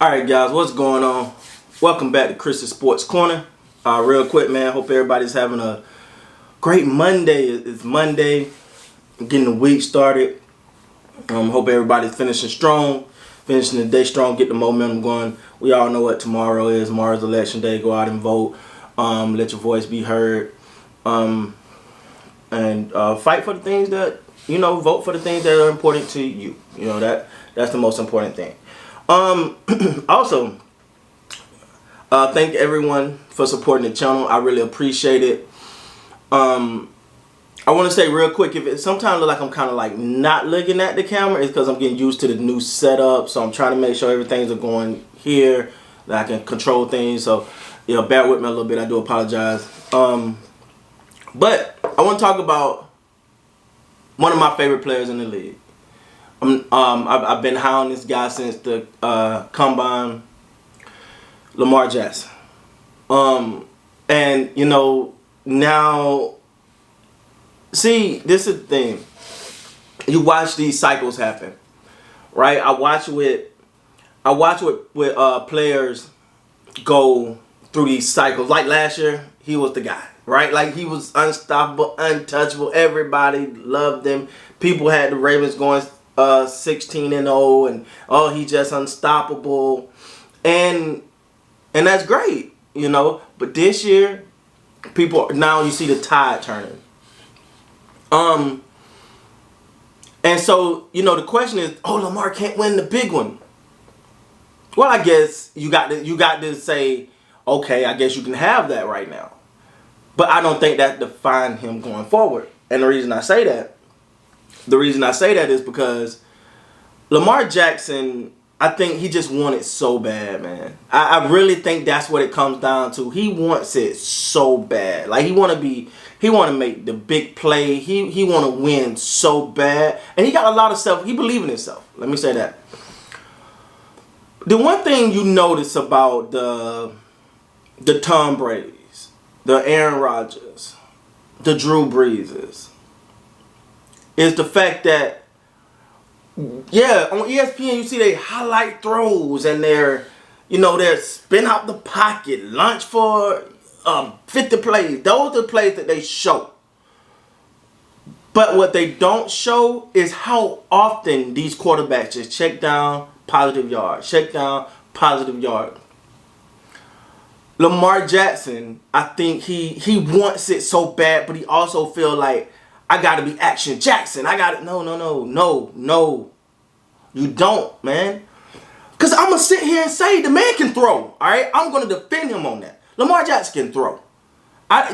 Alright guys, what's going on? Welcome back to Chris's Sports Corner. Real quick, man, hope everybody's having a great Monday. It's Monday. I'm getting the week started. Hope everybody's finishing the day strong, get the momentum going. We all know what tomorrow is. Tomorrow's election day. Go out and vote. Let your voice be heard. And fight for the things that, vote for the things that are important to you. That's the most important thing. Also, thank everyone for supporting the channel. I really appreciate it. I want to say real quick, if it sometimes look like I'm kind of like not looking at the camera, it's because I'm getting used to the new setup. So I'm trying to make sure everything's going here, that I can control things. So, bear with me a little bit. I do apologize. But I want to talk about one of my favorite players in the league. I've been hounding this guy since the combine, Lamar Jackson. And now, see, this is the thing. You watch these cycles happen, right? I watch with players go through these cycles. Like last year, he was the guy, right? Like he was unstoppable, untouchable. Everybody loved him. People had the Ravens going 16-0, and he's just unstoppable, and that's great, But this year, now you see the tide turning. And so the question is, Lamar can't win the big one. Well, I guess you got to say, okay, I guess you can have that right now, but I don't think that defines him going forward. And the reason I say that is because Lamar Jackson, I think he just wants it so bad, man. I really think that's what it comes down to. He wants it so bad. Like he want to make the big play. He want to win so bad. And he got a lot of he believe in himself. Let me say that. The one thing you notice about the Tom Brady's, the Aaron Rodgers, the Drew Breeses, is the fact that, on ESPN you see they highlight throws and they're spin out the pocket, launch for 50 plays. Those are the plays that they show. But what they don't show is how often these quarterbacks just check down, positive yard, check down, positive yard. Lamar Jackson, I think he wants it so bad, but he also feel like, I gotta be Action Jackson. No. You don't, man. Because I'm going to sit here and say the man can throw. All right? I'm going to defend him on that. Lamar Jackson can throw.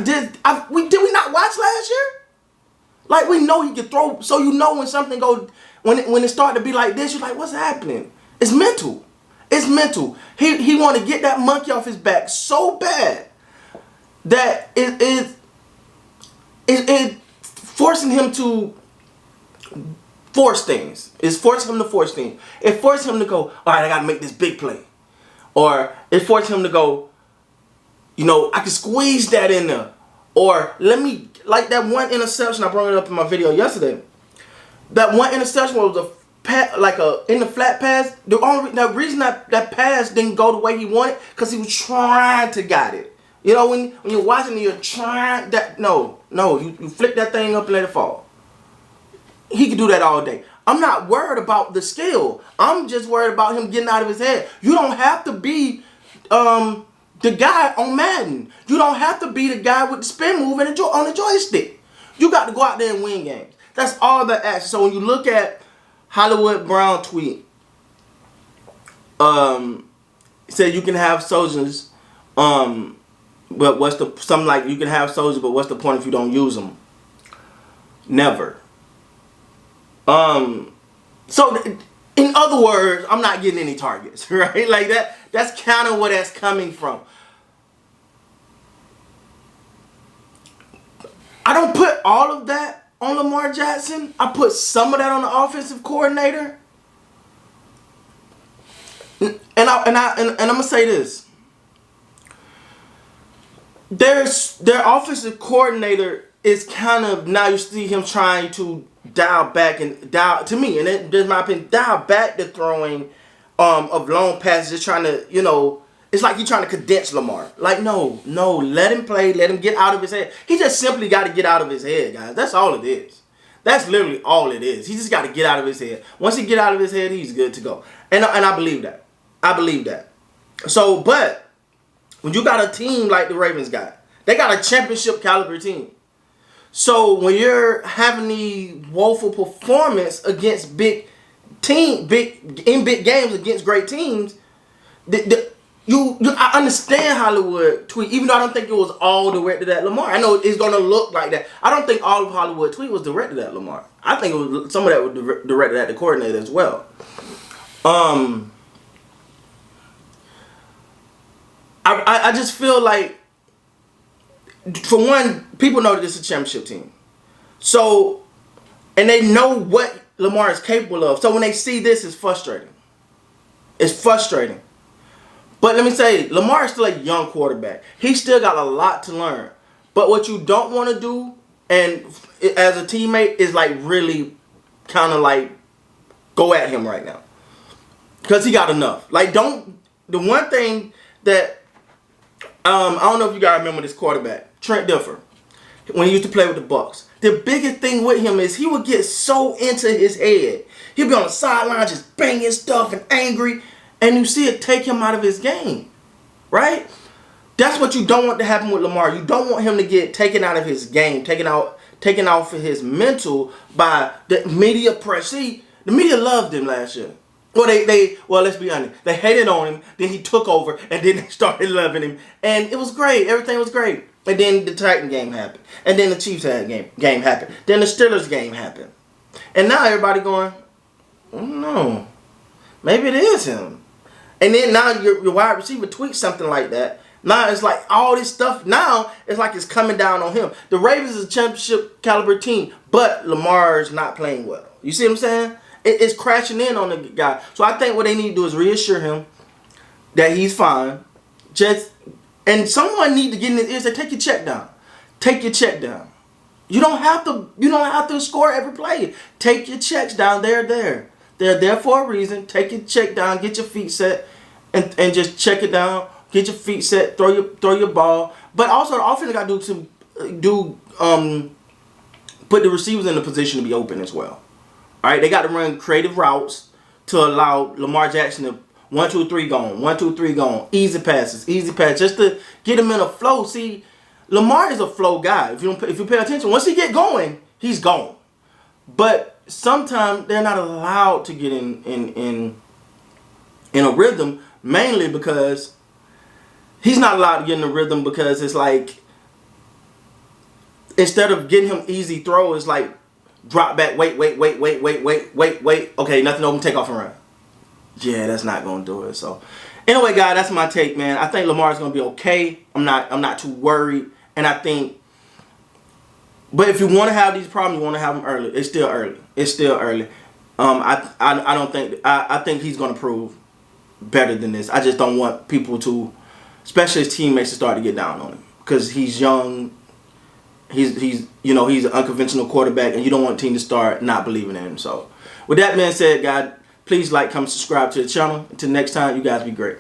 Did we not watch last year? Like, we know he can throw. So when something goes, when it start to be like this, you're like, what's happening? It's mental. It's mental. He want to get that monkey off his back so bad that it forcing him to force things. It's forcing him to force things. It forces him to go, all right, I got to make this big play. Or it forces him to go, I can squeeze that in there. Or like that one interception, I brought it up in my video yesterday. That one interception was in the flat pass. The reason that pass didn't go the way he wanted, because he was trying to got it. When you're watching, you're trying that. No, you flick that thing up and let it fall. He can do that all day. I'm not worried about the skill. I'm just worried about him getting out of his head. You don't have to be the guy on Madden. You don't have to be the guy with the spin move and on the joystick. You got to go out there and win games. That's all the action. So when you look at Hollywood Brown tweet, said you can have soldiers, but you can have soldiers, but what's the point if you don't use them? Never. So in other words, I'm not getting any targets, right? Like that's kind of where that's coming from. I don't put all of that on Lamar Jackson. I put some of that on the offensive coordinator. And I'm gonna say this. Their offensive coordinator is kind of, now you see him trying to dial back and dial, to me, and there's my opinion, dial back the throwing of long passes, just trying to, it's like he's trying to condense Lamar. Like, no, let him play, let him get out of his head. He just simply got to get out of his head, guys. That's all it is. That's literally all it is. He just got to get out of his head. Once he get out of his head, he's good to go. And I believe that. I believe that. So, but when you got a team like the Ravens got, they got a championship caliber team. So when you're having the woeful performance against big games against great teams, I understand Hollywood tweet, even though I don't think it was all directed at Lamar. I know it's gonna look like that. I don't think all of Hollywood tweet was directed at Lamar. I think it was some of that was directed at the coordinator as well. I just feel like, for one, people know that this is a championship team. So, and they know what Lamar is capable of. So when they see this, it's frustrating. It's frustrating. But let me say, Lamar is still a young quarterback. He still got a lot to learn. But what you don't want to do, and as a teammate, is like really kind of like go at him right now. Because he got enough. Like, the one thing that, I don't know if you guys remember this quarterback, Trent Dilfer, when he used to play with the Bucks. The biggest thing with him is he would get so into his head. He'd be on the sideline just banging stuff and angry. And you see it take him out of his game. Right? That's what you don't want to happen with Lamar. You don't want him to get taken out of his game, taken out for his mental by the media press. See, the media loved him last year. Well, well, let's be honest. They hated on him. Then he took over, and then they started loving him, and it was great. Everything was great. And then the Titan game happened, and then the Chiefs game happened. Then the Steelers game happened, and now everybody going, no, maybe it is him. And then now your wide receiver tweets something like that. Now it's like all this stuff. Now it's like it's coming down on him. The Ravens is a championship caliber team, but Lamar's not playing well. You see what I'm saying? It's crashing in on the guy. So I think what they need to do is reassure him that he's fine. And someone need to get in his ears and take your check down. Take your check down. You don't have to score every play. Take your checks down. They're there. They're there for a reason. Take your check down. Get your feet set, and just check it down. Get your feet set. Throw your ball. But also the offense got to put the receivers in a position to be open as well. All right, they got to run creative routes to allow Lamar Jackson to 1, 2, 3 gone, 1, 2, 3 gone, easy passes, just to get him in a flow. See, Lamar is a flow guy. If you pay attention, once he get going, he's gone. But sometimes they're not allowed to get in a rhythm, mainly because he's not allowed to get in a rhythm because it's like instead of getting him easy throw, it's like drop back, wait. Okay, nothing open, take off and run. Yeah, that's not gonna do it. So anyway, guys, that's my take, man. I think Lamar's gonna be okay. I'm not too worried, and I think. But if you want to have these problems, you want to have them early. It's still early. I don't think. I think he's gonna prove better than this. I just don't want people to, especially his teammates, to start to get down on him because he's young. He's an unconventional quarterback, and you don't want a team to start not believing in him. So, with that being said, guys, please like, comment, subscribe to the channel. Until next time, you guys be great.